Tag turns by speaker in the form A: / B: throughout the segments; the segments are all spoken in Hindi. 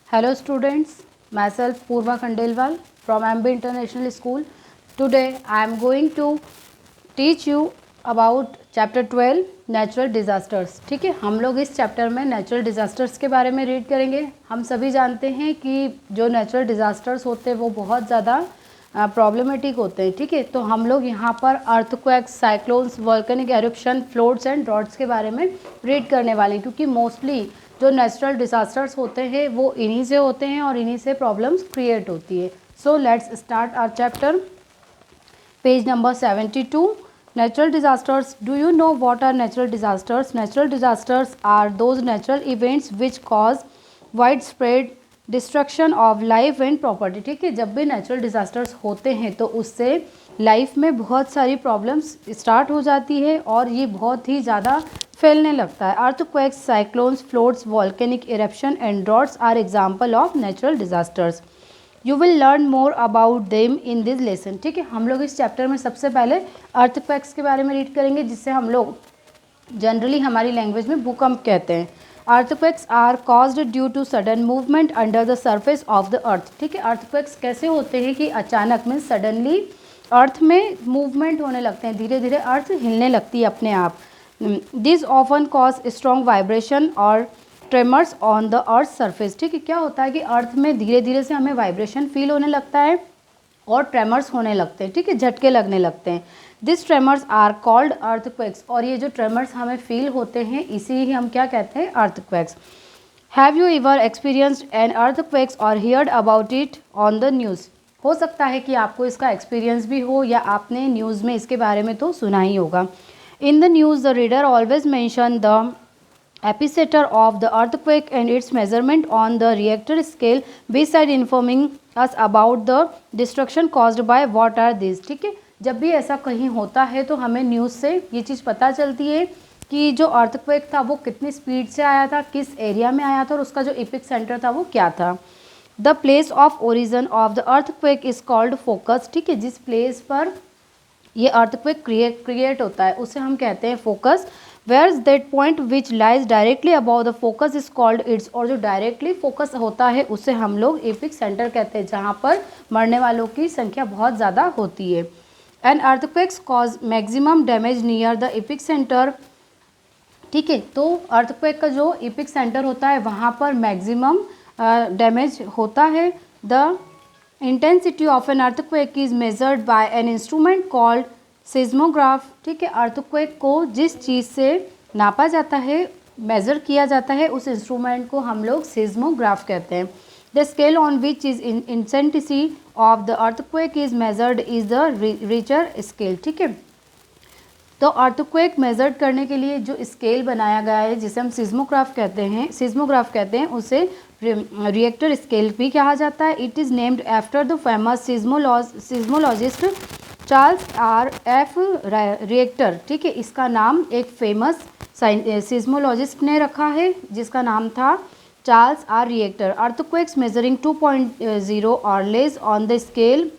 A: Hello students, myself Purva Khandelwal from MB International School. Today I am going to teach you about chapter 12 natural disasters. ठीक है, हम लोग इस चैप्टर में नेचुरल डिज़ास्टर्स के बारे में रीड करेंगे. हम सभी जानते हैं कि जो नेचुरल डिज़ास्टर्स होते हैं वो बहुत ज़्यादा प्रॉब्लमेटिक होते हैं. ठीक है, तो हम लोग यहाँ पर earthquakes, cyclones, volcanic eruption, floods and droughts के बारे में रीड करने वाले हैं, क्योंकि मोस्टली जो नेचुरल डिज़ास्टर्स होते हैं वो इन्हीं से होते हैं और इन्हीं से प्रॉब्लम्स क्रिएट होती है. So let's start our chapter. Page number 72. Natural disasters. Do you know what are natural disasters? Natural disasters are those natural events which cause widespread destruction of life and property. ठीक है, जब भी नेचुरल डिज़ास्टर्स होते हैं तो उससे लाइफ में बहुत सारी प्रॉब्लम्स स्टार्ट हो जाती है और ये बहुत ही ज़्यादा फैलने लगता है. Earthquakes, cyclones, floods, volcanic eruption and droughts are example of natural disasters. You will learn more about them in this lesson. ठीक है, हम लोग इस चैप्टर में सबसे पहले अर्थक्वेक्स के बारे में रीड करेंगे, जिससे हम लोग जनरली हमारी लैंग्वेज में भूकंप कहते हैं. Earthquakes are caused due to sudden movement under the surface of the earth. ठीक है, अर्थक्वेक्स कैसे होते हैं कि अचानक में सडनली अर्थ में मूवमेंट होने लगते हैं, धीरे धीरे अर्थ हिलने लगती है अपने आप. This often cause strong vibration और tremors on the earth surface. ठीक है, क्या होता है कि अर्थ में धीरे धीरे से हमें वाइब्रेशन फील होने लगता है और ट्रेमर्स होने लगते हैं. ठीक है, झटके लगने लगते हैं. This tremors are called earthquakes. और ये जो ट्रेमर्स हमें फील होते हैं इसी ही हम क्या कहते हैं, earthquakes. Have you ever experienced an earthquakes और heard about it on the news. हो सकता है कि आपको इसका एक्सपीरियंस भी हो या आपने न्यूज़ में इसके बारे में तो सुना ही होगा. In the news the reader always mention the epicenter of the earthquake and its measurement on the Richter scale beside informing us about the destruction caused by what are these. ठीक है, जब भी ऐसा कहीं होता है तो हमें न्यूज़ से ये चीज़ पता चलती है कि जो अर्थक्वेक था वो कितनी स्पीड से आया था, किस एरिया में आया था और उसका जो इपिक सेंटर था वो क्या था. The place of origin of the earthquake is called focus. ठीक है, जिस प्लेस पर ये अर्थक्वेक क्रिएट होता है उसे हम कहते हैं focus. Whereas that point which lies directly above the focus is called its. और जो डायरेक्टली फोकस होता है उसे हम लोग एपिक सेंटर कहते हैं, जहाँ पर मरने वालों की संख्या बहुत ज़्यादा होती है. And earthquakes cause maximum damage near the epic centre. ठीक है, तो अर्थक्वेक का जो एपिक सेंटर होता है वहाँ पर मैक्सिमम डैमेज होता है. The intensity of an earthquake is measured by an instrument called seismograph. ठीक है, अर्थक्वेक को जिस चीज़ से नापा जाता है, मेज़र किया जाता है, उस इंस्ट्रूमेंट को हम लोग सिज्मोग्राफ कहते हैं. The scale on which is intensity of the earthquake is measured is the Richter scale. ठीक है, तो अर्थक्वेक मेजर करने के लिए जो स्केल बनाया गया है जिसे हम सिज्मोग्राफ कहते हैं उसे रिएक्टर स्केल भी कहा जाता है. It is named after the famous seismologist Charles R F Richter. ठीक है, इसका नाम एक फेमस सिज्मोलॉजिस्ट ने रखा है जिसका नाम था Charles R Richter. Earthquakes measuring 2.0 और less on the scale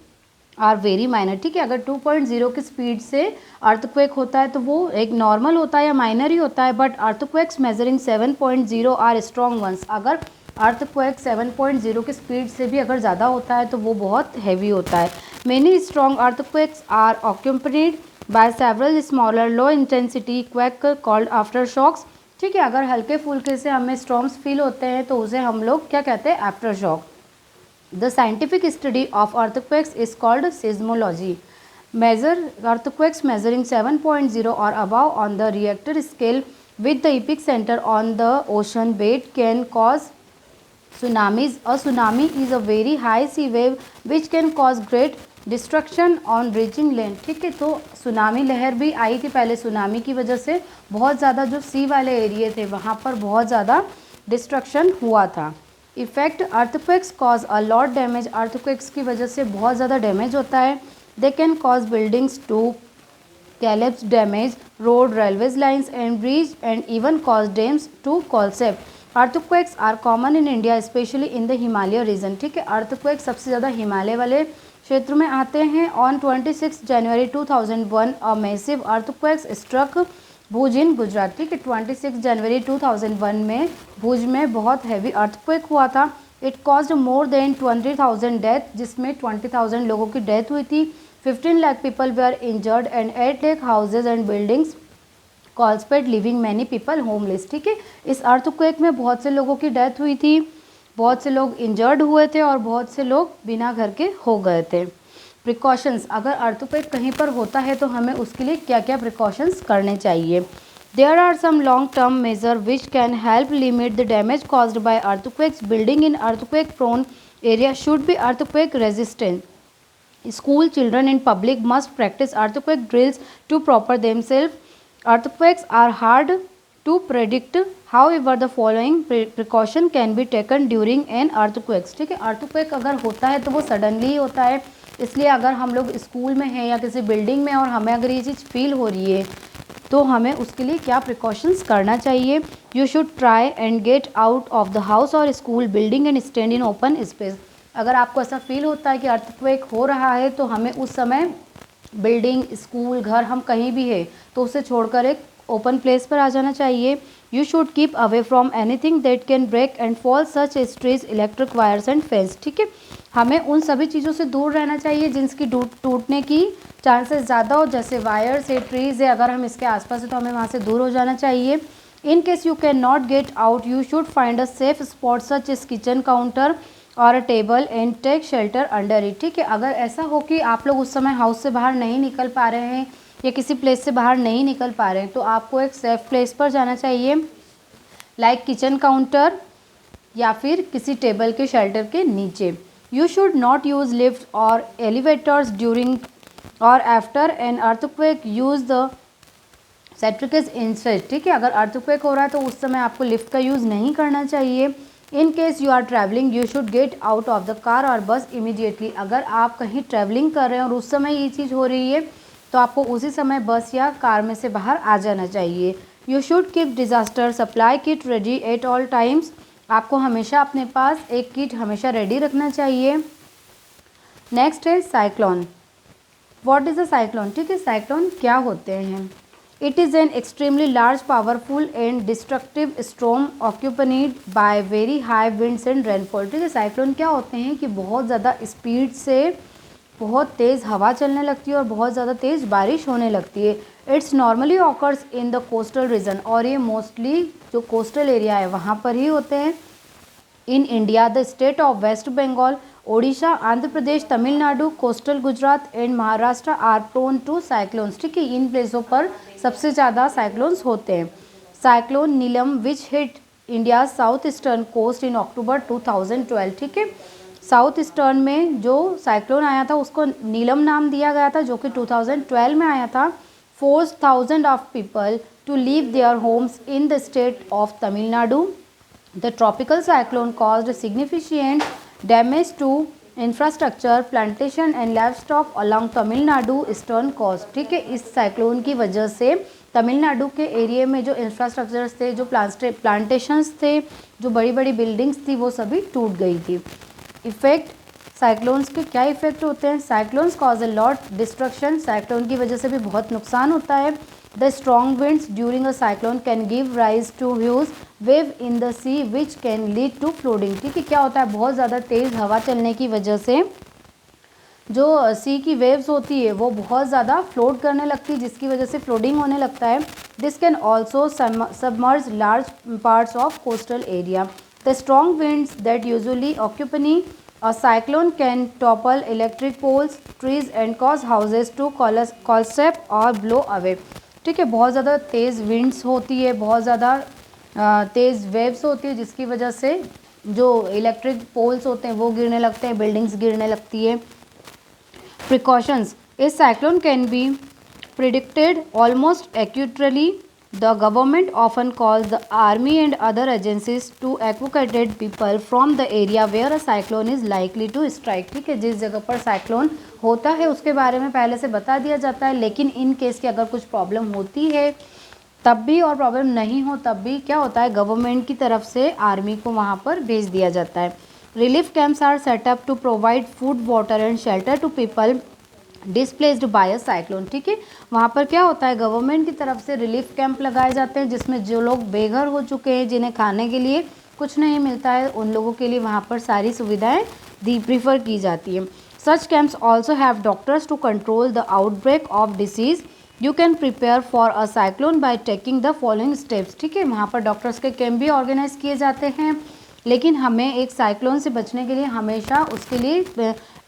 A: are very minor. ठीक है, अगर 2.0 की स्पीड से अर्थक्वेक होता है तो वो एक नॉर्मल होता है या माइनर ही होता है. But earthquakes measuring 7.0 are strong ones. अगर अर्थक्वेक 7.0 की स्पीड से भी अगर ज़्यादा होता है तो वो बहुत हैवी होता है. Many strong earthquakes are accompanied by several smaller low intensity quake called aftershocks. ठीक है, अगर हल्के फुल्के से हमें स्टॉर्म्स फील होते हैं तो उसे हम लोग क्या कहते हैं, after shock. The scientific study of earthquakes is called seismology. Major earthquakes measuring 7.0 और above on the Richter scale with the epicenter on the ocean bed can cause tsunamis. A tsunami is a very high sea wave which can cause great destruction on reaching land. ठीक है, तो सुनामी लहर भी आई थी पहले. सुनामी की वजह से बहुत ज़्यादा जो सी वाले एरिए थे वहाँ पर बहुत ज़्यादा डिस्ट्रक्शन हुआ था. Effect earthquakes cause a lot damage. Earthquakes की वजह से बहुत ज़्यादा डैमेज होता है. They can cause buildings to collapse, damage road, railways lines and bridge and even cause dams to collapse. Earthquakes are common in India, especially in the Himalaya region. ठीक है, अर्थक्वेक सबसे ज़्यादा हिमालय वाले क्षेत्र में आते हैं. On 26 January 2001 a massive earthquakes struck Bhuj in Gujarat. ठीक है, 26 जनवरी 2001 में भुज में बहुत हैवी अर्थक्वेक हुआ था. It caused more than 20,000 death, जिसमें 20,000 लोगों की डेथ हुई थी। 15 लाख पीपल वे आर इंजर्ड एंड 8 lakh houses and buildings collapsed leaving many people homeless. ठीक है, इस अर्थक्वेक में बहुत से लोगों की डेथ हुई थी, बहुत से लोग इंजर्ड हुए थे और बहुत से लोग बिना घर के हो गए थे। प्रिकॉशंस, अगर अर्थक्वेक कहीं पर होता है तो हमें उसके लिए क्या क्या प्रिकॉशंस करने चाहिए। There are some long term measure which can help limit the damage caused by earthquakes. Building in earthquake prone area should be earthquake resistant. School children in public must practice earthquake drills to prepare themselves. Earthquakes are hard to predict. However, the following precaution can be taken during an earthquake. ठीक है, earthquake अगर होता है तो वो सडनली होता है, इसलिए अगर हम लोग स्कूल में हैं या किसी बिल्डिंग में और हमें अगर ये चीज़ फील हो रही है तो हमें उसके लिए क्या प्रिकॉशंस करना चाहिए। You should try and get out of the house और school building and stand in open space. अगर आपको ऐसा फील होता है कि अर्थक्वेक हो रहा है तो हमें उस समय बिल्डिंग, स्कूल, घर, हम कहीं भी है तो उसे छोड़कर एक ओपन प्लेस पर आ जाना चाहिए। You should keep away from anything that can break and fall such as trees, electric wires and fence. ठीक है, हमें उन सभी चीज़ों से दूर रहना चाहिए जिनकी टूटने की चांसेस ज़्यादा हो, जैसे वायर्स है, ट्रीज़ है। अगर हम इसके आसपास है तो हमें वहाँ से दूर हो जाना चाहिए। In case you can not get out you should find a safe spot such as kitchen counter और a table and take shelter under it. ठीक है, अगर ऐसा हो कि आप लोग उस समय हाउस से बाहर नहीं निकल पा रहे हैं या किसी प्लेस से बाहर नहीं निकल पा रहे हैं तो आपको एक सेफ प्लेस पर जाना चाहिए, लाइक किचन काउंटर या फिर किसी टेबल के शेल्टर के नीचे। You should not use lift और एलिवेटर्स ड्यूरिंग और after an earthquake, use the statics instead. ठीक है, अगर अर्थक्वेक हो रहा है तो उस समय आपको लिफ्ट का यूज़ नहीं करना चाहिए। In case you are travelling you should get out of the car और बस इमीडिएटली। अगर आप कहीं ट्रैवलिंग कर रहे हैं और उस समय ये चीज़ हो रही है तो आपको उसी समय बस या कार में से बाहर आ जाना चाहिए। You should keep disaster supply kit ready at all times. आपको हमेशा अपने पास एक किट हमेशा रेडी रखना चाहिए। नेक्स्ट है cyclone. What is a cyclone? ठीक है, साइक्लोन क्या होते हैं? It is an extremely large powerful and destructive storm accompanied by very high winds and rainfall. ठीक है, साइक्लोन क्या होते हैं कि बहुत ज़्यादा स्पीड से बहुत तेज़ हवा चलने लगती है और बहुत ज़्यादा तेज़ बारिश होने लगती है। It's normally occurs in the coastal region, और ये मोस्टली जो कोस्टल एरिया है वहाँ पर ही होते हैं। In India the state of West Bengal, Odisha, Andhra Pradesh, Tamil Nadu, coastal Gujarat and Maharashtra are prone to cyclones. ठीक है, इन प्लेसों पर सबसे ज़्यादा साइक्लोन्स होते हैं। Cyclone Neelam which hit India south eastern coast in October 2012। ठीक है, साउथ ईस्टर्न में जो साइक्लोन आया था उसको नीलम नाम दिया गया था, जो कि 2012 में आया था। 4,000 of people to leave their homes in the state of Tamil Nadu. The tropical cyclone caused significant damage to infrastructure, plantation and livestock along Tamil Nadu eastern coast। ठीक है, इस साइक्लोन की वजह से तमिलनाडु के एरिया में जो इंफ्रास्ट्रक्चर्स थे, जो प्लांटेशंस थे, जो बड़ी बड़ी बिल्डिंग्स थी, वो सभी टूट गई थी। इफेक्ट, साइक्लोन्स के क्या इफेक्ट होते हैं? Cyclones cause a lot destruction, cyclone की वजह से भी बहुत नुकसान होता है। The strong winds during a cyclone can give rise to huge wave in the sea which can lead to flooding. ठीक है, क्या होता है, बहुत ज़्यादा तेज़ हवा चलने की वजह से जो सी की वेव्स होती है वो बहुत ज़्यादा फ्लोट करने लगती है, जिसकी वजह से फ्लोडिंग होने लगता है। This can also submerge large parts of coastal area. The strong winds that usually accompany a cyclone can topple electric poles, trees and cause houses to collapse और ब्लो अवे। ठीक है, बहुत ज़्यादा तेज़ विंड्स होती है, बहुत ज़्यादा तेज़ वेव्स होती है, जिसकी वजह से जो इलेक्ट्रिक पोल्स होते हैं वो गिरने लगते हैं, बिल्डिंग्स गिरने लगती है। Precautions, a cyclone can be predicted almost accurately. The government often calls the army and other agencies to evacuate people from the area where a cyclone is likely to strike. ठीक है, जिस जगह पर साइक्लोन होता है उसके बारे में पहले से बता दिया जाता है, लेकिन इन केस की अगर कुछ प्रॉब्लम होती है तब भी और प्रॉब्लम नहीं हो तब भी क्या होता है, गवर्नमेंट की तरफ से आर्मी को वहाँ पर भेज दिया जाता है। Relief camps are set up to provide food, water and shelter to people displaced by a cyclone. ठीक है, वहाँ पर क्या होता है, गवर्नमेंट की तरफ से रिलीफ कैंप लगाए जाते हैं जिसमें जो लोग बेघर हो चुके हैं, जिन्हें खाने के लिए कुछ नहीं मिलता है, उन लोगों के लिए वहाँ पर सारी सुविधाएं प्रीफर की जाती है। Such camps also have doctors to control the outbreak of disease. You can prepare for a cyclone by taking the following steps. ठीक है, वहाँ पर डॉक्टर्स के कैंप भी ऑर्गेनाइज किए जाते हैं, लेकिन हमें एक साइक्लोन से बचने के लिए हमेशा उसके लिए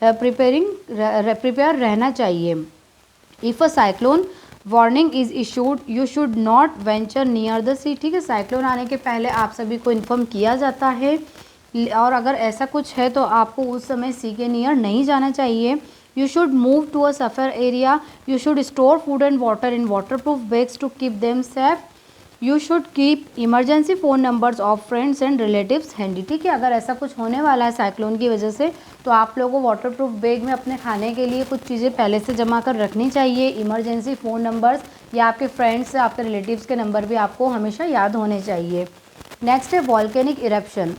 A: प्रिपेयर रहना चाहिए। If a cyclone warning is issued you should not venture near the sea. ठीक है, साइक्लोन आने के पहले आप सभी को इन्फॉर्म किया जाता है, और अगर ऐसा कुछ है तो आपको उस समय सी के नियर नहीं जाना चाहिए। You should move to a safer area. You should store food and water in waterproof bags to keep them safe. You should keep emergency phone numbers of friends and relatives handy. ठीक है, अगर ऐसा कुछ होने वाला है साइक्लोन की वजह से, तो आप लोगों को वाटरप्रूफ बैग में अपने खाने के लिए कुछ चीज़ें पहले से जमा कर रखनी चाहिए। इमरजेंसी फ़ोन नंबर्स या आपके फ्रेंड्स, आपके रिलेटिव्स के नंबर भी आपको हमेशा याद होने चाहिए। नेक्स्ट है volcanic eruption.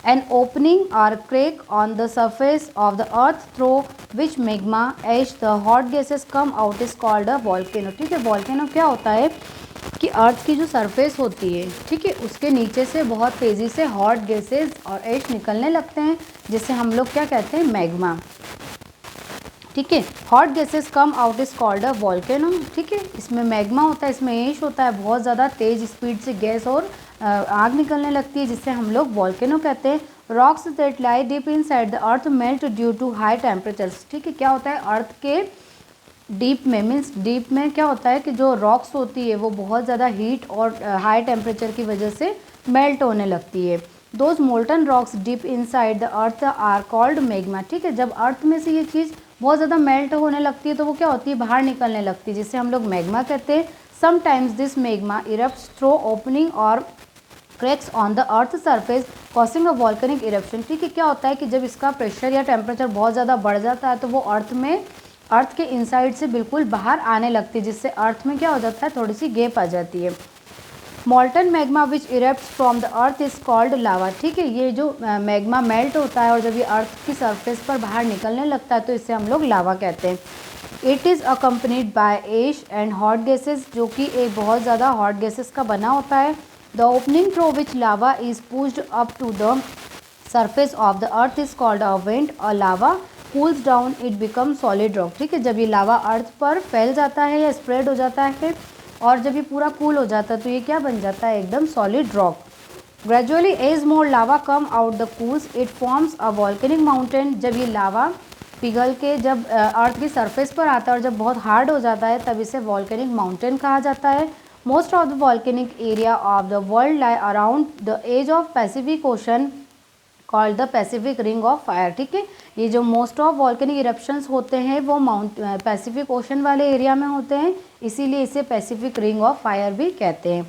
A: An opening or crack on the surface of the earth through which magma, ash, the hot gases come out is called a volcano। ठीक है, वॉल्केनो क्या होता है कि अर्थ की जो सरफेस होती है, ठीक है, उसके नीचे से बहुत तेज़ी से हॉट गैसेस और एश निकलने लगते हैं, जिससे हम लोग क्या कहते हैं, मैग्मा। ठीक है, hot gases come out is called a volcano. ठीक है, इसमें मैग्मा होता है, इसमें एश होता है, बहुत ज़्यादा तेज़ स्पीड से गैस और आग निकलने लगती है, जिससे हम लोग वॉल्केनो कहते हैं। Rocks that lie deep inside the earth melt due to high temperatures. ठीक है, क्या होता है अर्थ के डीप में, मीन्स डीप में क्या होता है कि जो रॉक्स होती है वो बहुत ज़्यादा हीट और हाई टेम्परेचर की वजह से मेल्ट होने लगती है। Those molten rocks deep inside the earth are called magma. ठीक है, जब अर्थ में से ये चीज़ बहुत ज़्यादा मेल्ट होने लगती है तो वो क्या होती है, बाहर निकलने लगती है, जिससे हम लोग मैग्मा कहते हैं। Sometimes this magma erupts through opening और cracks on the earth surface causing a volcanic eruption. ठीक है, क्या होता है कि जब इसका प्रेशर या टेम्परेचर बहुत ज़्यादा बढ़ जाता है तो वो अर्थ के इनसाइड से बिल्कुल बाहर आने लगती है, जिससे अर्थ में क्या हो जाता है, थोड़ी सी गैप आ जाती है। Molten magma which erupts from the earth is called lava. ठीक है, ये जो मैग्मा मेल्ट होता है और जब ये अर्थ की सरफेस पर बाहर निकलने लगता है तो इसे हम लोग लावा कहते हैं। It is accompanied by ash and hot gases, जो कि एक बहुत ज़्यादा हॉट गैसेस का बना होता है। The opening through which lava is pushed up to the surface of the earth is called a vent. A lava cools down it become solid rock. ठीक है, जब ये लावा अर्थ पर फैल जाता है या स्प्रेड हो जाता है और जब ये पूरा कूल हो जाता है तो ये क्या बन जाता है, एकदम solid rock. Gradually as more lava come out the cools it forms a volcanic mountain. जब ये लावा पिघल के जब अर्थ की सरफेस पर आता है और जब बहुत हार्ड हो जाता है तब इसे वॉल्केनिक माउंटेन कहा जाता है। Most of the volcanic area of the world lie around the edge of Pacific Ocean called the Pacific Ring of Fire. ठीक है, ये जो मोस्ट ऑफ वॉल्केनिक इरप्शंस होते हैं वो पैसिफिक ओशन वाले एरिया में होते हैं, इसीलिए इसे पैसिफिक रिंग ऑफ फायर भी कहते हैं।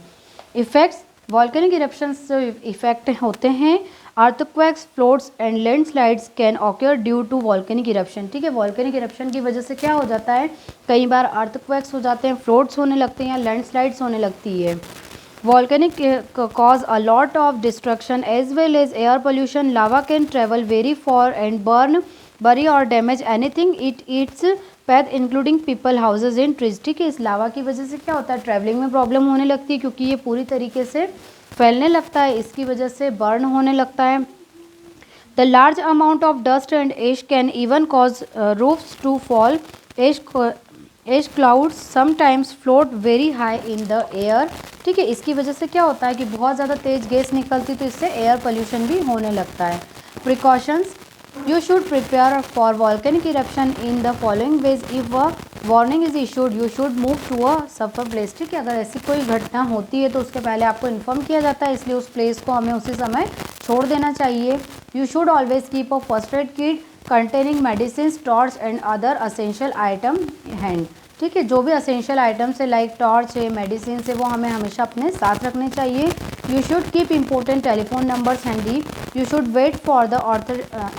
A: इफेक्ट्स, वॉल्केनिक इरप्शंस जो इफेक्ट होते हैं, earthquakes, floods and landslides can occur due to volcanic eruption. ठीक है, वॉल्केनिक इरप्शन की वजह से क्या हो जाता है, कई बार अर्थक्वेक्स हो जाते हैं, फ्लोड्स होने लगते हैं या लैंडस्लाइड्स होने लगती है। Volcanic cause a lot of destruction as well as air pollution. Lava can travel very far and burn, bury or damage anything it eats path including people, houses and trees। ठीक है, इस लावा की वजह से क्या होता है, ट्रैवलिंग में प्रॉब्लम होने लगती है क्योंकि ये पूरी तरीके से फैलने लगता है, इसकी वजह से बर्न होने लगता है। The large amount of dust and ash can even cause roofs to fall. Ash clouds sometimes float very high in the air। ठीक है, इसकी वजह से क्या होता है कि बहुत ज़्यादा तेज़ गैस निकलती तो इससे एयर पोल्यूशन भी होने लगता है। Precautions, you should prepare for volcanic eruption in the following ways. If a warning is issued you should move to a safer place. ठीक है, अगर ऐसी कोई घटना होती है तो उसके पहले आपको इन्फॉर्म किया जाता है, इसलिए उस प्लेस को हमें उसी समय छोड़ देना चाहिए। You should always keep a first aid kit containing medicine, torch and other essential item hand. ठीक है, जो भी असेंशियल आइटम्स है लाइक टॉर्च है, मेडिसिन है, वो हमें हमेशा अपने साथ रखने चाहिए। You should keep important telephone numbers handy. You should wait for the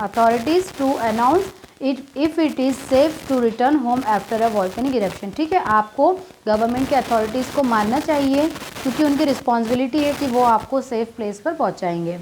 A: authorities to announce if it is safe to return home after a volcanic eruption. ठीक है, आपको गवर्नमेंट के अथॉरिटीज़ को मानना चाहिए क्योंकि उनकी रिस्पॉन्सिबिलिटी है कि वो आपको सेफ प्लेस पर पहुँचाएंगे।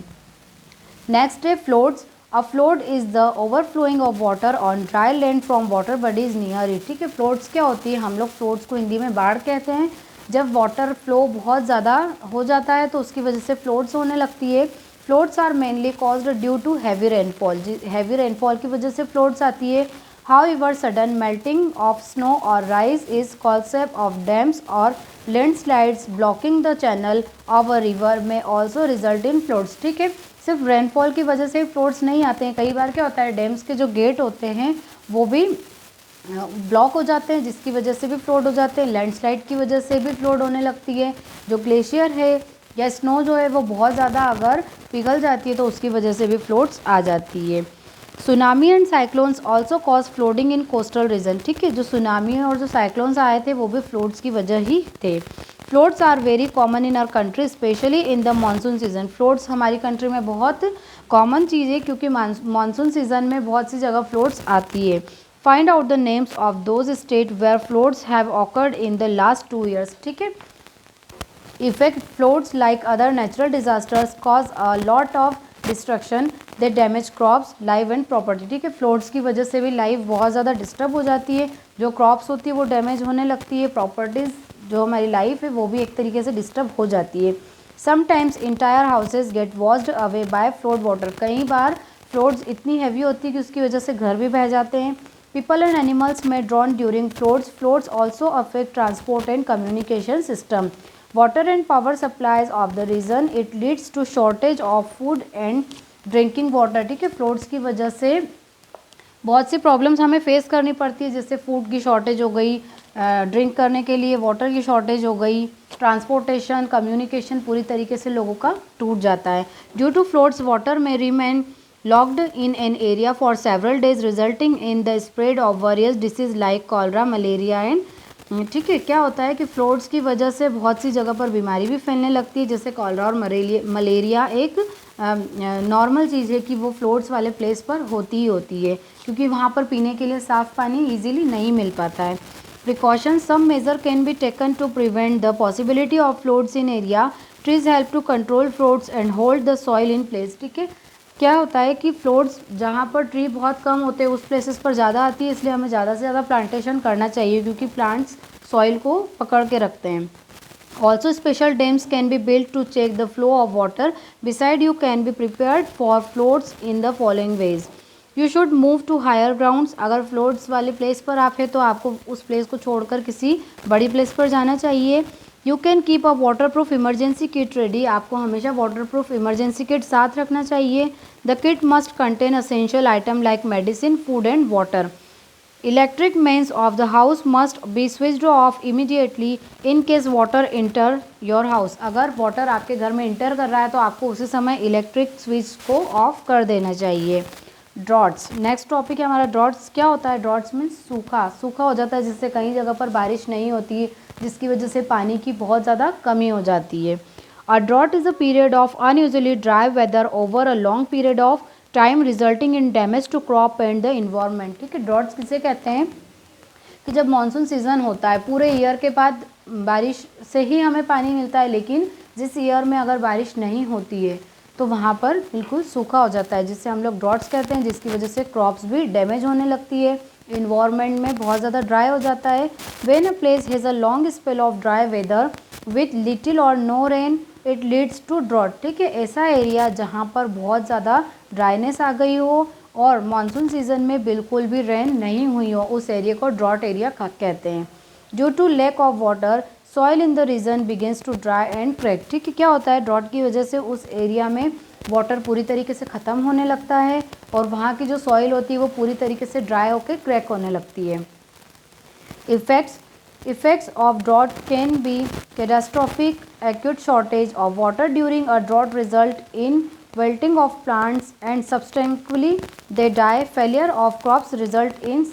A: नेक्स्ट है floods. A flood is the overflowing of water on dry land from water bodies near it. ठीक है, फ्लोड्स क्या होती है, हम लोग फ्लोड्स को हिंदी में बाढ़ कहते हैं। जब वाटर फ्लो बहुत ज़्यादा हो जाता है तो उसकी वजह से फ्लोट्स होने लगती है। Floods are mainly caused due to heavy rainfall, heavy rainfall की वजह से फ्लोट्स आती है। However sudden melting of snow और ice is concept of dams और landslides blocking the channel of a river में ऑल्सो रिजल्ट इन फ्लोट्स। ठीक है, सिर्फ रेनफॉल की वजह से फ्लोट्स नहीं आते हैं, कई बार क्या होता है डैम्स के जो गेट होते हैं वो भी ब्लॉक हो जाते हैं, जिसकी वजह से भी फ्लोट हो जाते हैं। लैंडस्लाइड की वजह से भी फ्लोट होने लगती है। जो ग्लेशियर है या स्नो जो है वो बहुत ज़्यादा अगर पिघल जाती है तो उसकी वजह से भी फ्लोट्स आ जाती है। Tsunami and cyclones also cause floating in coastal region. ठीक है, जो सुनामी और जो साइक्लोन्स आए थे वो भी फ्लोट्स की वजह ही थे। Floods are very common in our country specially in the monsoon season. Floods हमारी कंट्री में बहुत कॉमन चीज़ है क्योंकि मानसून सीजन में बहुत सी जगह फ्लोट्स आती है। Find out the names of those state where floods have occurred in the last 2 years। ठीक है, effect floods like other natural disasters cause a lot of destruction, they damage crops live and property. ठीक है, फ्लोट्स की वजह से भी लाइफ बहुत ज़्यादा डिस्टर्ब हो जाती है, जो क्रॉप्स होती है वो डैमेज होने लगती है, प्रॉपर्टीज़ जो हमारी लाइफ है वो भी एक तरीके से डिस्टर्ब हो जाती है। Sometimes entire houses gate washed away by float water. कई बार फ्लोट्स इतनी हैवी होती है कि उसकी वजह से घर भी बह जाते हैं। People and animals may drown during floods. Floods also affect transport and communication system, water and power supplies of the region. It leads to shortage of food and drinking water. ठीक है, फ्लोट्स की वजह से बहुत सी प्रॉब्लम्स हमें फेस करनी पड़ती है, जैसे फूड की शॉर्टेज हो गई, ड्रिंक करने के लिए वाटर की शॉर्टेज हो गई, ट्रांसपोर्टेशन, कम्युनिकेशन पूरी तरीके से लोगों का टूट जाता है। ड्यू टू फ्लोट्स वाटर में remain locked in an area for several days resulting in the spread of various disease like cholera, malaria and. ठीक है, क्या होता है कि फ्लोट्स की वजह से बहुत सी जगह पर बीमारी भी फैलने लगती है, जैसे कॉलरा और मलेरिया एक नॉर्मल चीज़ है कि वो फ्लोट्स वाले प्लेस पर होती ही होती है, क्योंकि वहाँ पर पीने के लिए साफ़ पानी इजीली नहीं मिल पाता है। Precaution, some measure can be taken to prevent the possibility of floods in area. Trees help to control floods and hold the soil in place. ठीक है, क्या होता है कि फ्लोट्स जहाँ पर ट्री बहुत कम होते हैं उस प्लेसेस पर ज़्यादा आती है, इसलिए हमें ज़्यादा से ज़्यादा प्लांटेशन करना चाहिए, क्योंकि प्लांट्स सॉइल को पकड़ के रखते हैं। Also, special dams can be built to check the flow of water. Beside, you can be prepared for floats in the following ways. You should move to higher grounds. अगर फ्लोट्स वाले प्लेस पर आप है तो आपको उस प्लेस को छोड़कर किसी बड़ी प्लेस पर जाना चाहिए। You can keep a water proof emergency kit ready. आपको हमेशा वाटर प्रूफ इमरजेंसी किट साथ रखना चाहिए। The kit must contain essential item like medicine, food and water. Electric mains of the house must be switched off immediately in case water enter your house। अगर वाटर आपके घर में इंटर कर रहा है तो आपको उसी समय इलेक्ट्रिक स्विच को ऑफ कर देना चाहिए। ड्रॉट्स, नेक्स्ट टॉपिक है हमारा ड्रॉट्स। क्या होता है ड्रॉट्स मीन्स सूखा, सूखा हो जाता है जिससे कई जगह पर बारिश नहीं होती है, जिसकी वजह से पानी की बहुत ज़्यादा कमी हो जाती है। A drought is a period of unusually dry weather over a long period of time resulting in damage to crop and the environment. ठीक है, ड्रॉट्स किसे कहते हैं कि जब मानसून सीज़न होता है पूरे ईयर के बाद बारिश से ही हमें पानी मिलता है, लेकिन जिस ईयर में अगर बारिश नहीं होती है तो वहाँ पर बिल्कुल सूखा हो जाता है, जिससे हम लोग ड्रॉट्स कहते हैं, जिसकी वजह से क्रॉप्स भी डैमेज होने लगती है, इन्वायरमेंट में बहुत ज़्यादा ड्राई हो जाता है। When a place has a long spell of dry weather with little और no rain it leads to drought. ठीक है, ऐसा एरिया जहाँ पर बहुत ज़्यादा ड्राइनेस आ गई हो और मानसून सीजन में बिल्कुल भी रेन नहीं हुई हो, उस एरिया को ड्रॉट एरिया कहते हैं। Due to lack of water soil in the region begins to dry and crack. ठीक है, क्या होता है ड्रॉट की वजह से उस एरिया में वाटर पूरी तरीके से ख़त्म होने लगता है और वहाँ की जो सॉइल होती है वो पूरी तरीके से ड्राई होकर क्रैक होने लगती है। Effects of drought can be catastrophic. Acute shortage of water during a drought result in wilting of plants and subsequently they die. Failure of crops result in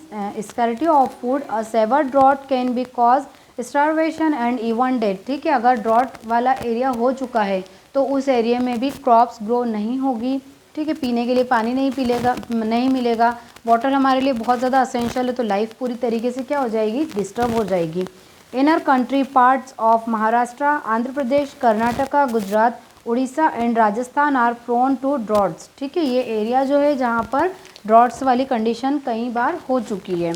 A: scarcity of food. A severe drought can be cause starvation and even death। ठीक है, अगर ड्रॉट वाला एरिया हो चुका है तो उस एरिया में भी क्रॉप्स ग्रो नहीं होगी। ठीक है, पीने के लिए पानी नहीं मिलेगा, वाटर हमारे लिए बहुत ज़्यादा असेंशियल है, तो लाइफ पूरी तरीके से क्या हो जाएगी, डिस्टर्ब हो जाएगी। In our country parts of Maharashtra, Andhra Pradesh, Karnataka, Gujarat, Orissa and Rajasthan are prone to droughts. ठीक है, ये एरिया जो है जहाँ पर ड्रॉट्स वाली कंडीशन कई बार हो चुकी है।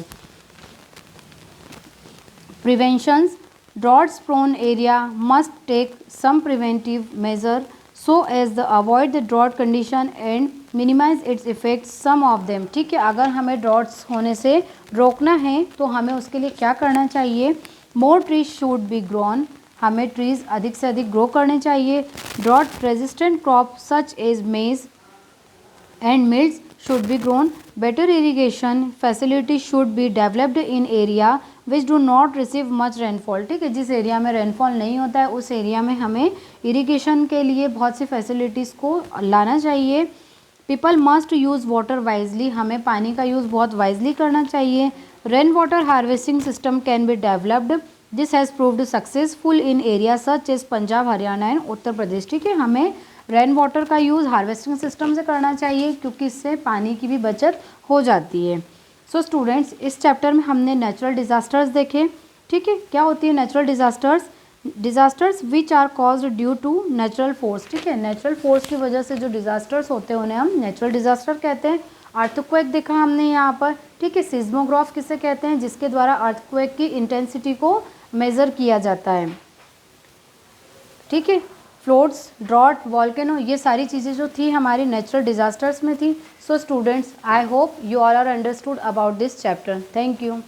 A: Preventions, Droughts prone area must take some preventive measure so as the avoid the drought condition and minimize its effects some of them. ठीक है, अगर हमें ड्रॉट्स होने से रोकना है तो हमें उसके लिए क्या करना चाहिए? More trees should be grown, हमें ट्रीज अधिक से अधिक ग्रो करने चाहिए. Drought resistant crop such as maize and mills should be grown. Better irrigation facility should be developed in area which do not receive much rainfall. ठीक है, जिस एरिया में रेनफॉल नहीं होता है उस एरिया में हमें इरिगेशन के लिए बहुत सी फैसिलिटीज़ को लाना चाहिए. People must use water wisely, हमें पानी का यूज़ बहुत वाइजली करना चाहिए. Rain water harvesting system can be developed, this has proved successful in area such as Punjab, Haryana and Uttar Pradesh. ठीक है, हमें रेन वाटर का यूज़ हार्वेस्टिंग सिस्टम से करना चाहिए क्योंकि इससे पानी की भी बचत हो जाती है. सो स्टूडेंट्स, इस चैप्टर में हमने नेचुरल डिज़ास्टर्स देखे. ठीक है, क्या होती है natural disasters? Disasters which are caused due to natural force. ठीक है, नेचुरल फोर्स की वजह से जो डिज़ास्टर्स होते हैं उन्हें हम नेचुरल डिज़ास्टर कहते हैं. अर्थक्वेक देखा हमने यहाँ पर. ठीक है, सिज्मोग्राफ किसे कहते हैं? जिसके द्वारा अर्थक्वेक की इंटेंसिटी को मेज़र किया जाता है. ठीक है, फ्लोड्स, ड्रॉट, वॉल्केनो, ये सारी चीज़ें जो थी हमारी नेचुरल डिज़ास्टर्स में थी. So students, I hope you all are understood about this chapter. Thank you.